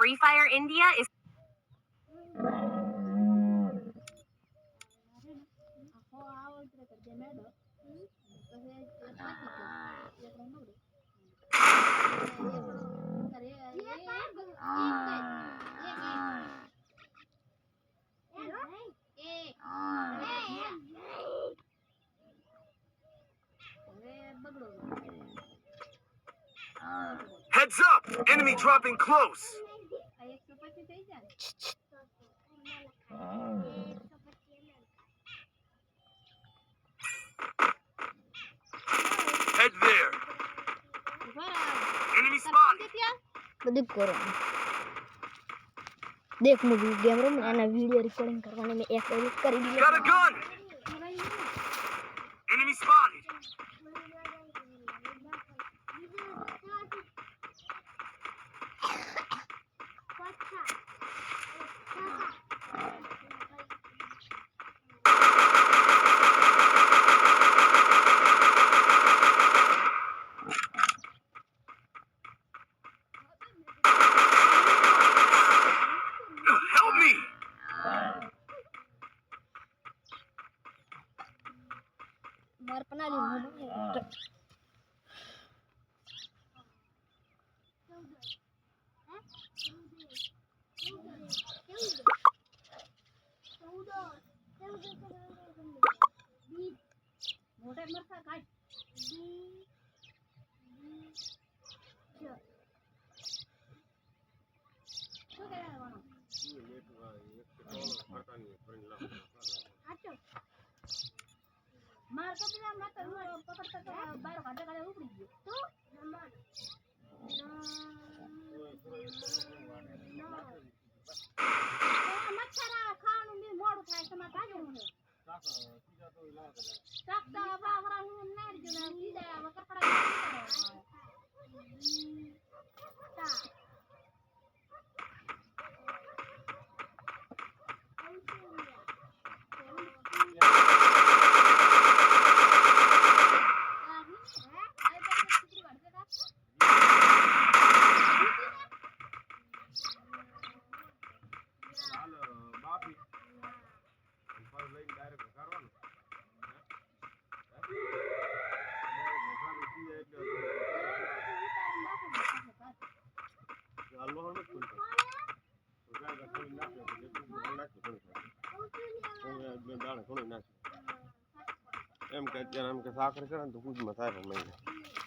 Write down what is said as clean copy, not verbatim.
Free Fire India is Heads up! Enemy dropping close! Head there! Enemy spotted! બધું કરો દેખ હું game રમ એના વિડિયો રેકોર્ડિંગ કરવાની મેં એક એડિટ કરી દીધી Got a gun! Enemy spotted! Help me! માર પનાલી મોટા મરસા કાઢ શું કહેવાનું માર તો પેલા માતા પકડતા બારો કાઢે કાઢે ઉપડી ગયો તો મચ્છરા ખાવાનું બી મોડું થાય તમારે કાઢવું ને સાકતા બાવરા હું નારી જો સીધા કપડા એમ કે અત્યારે એમ કે સાકર કરે ને તો કુદમાં થાય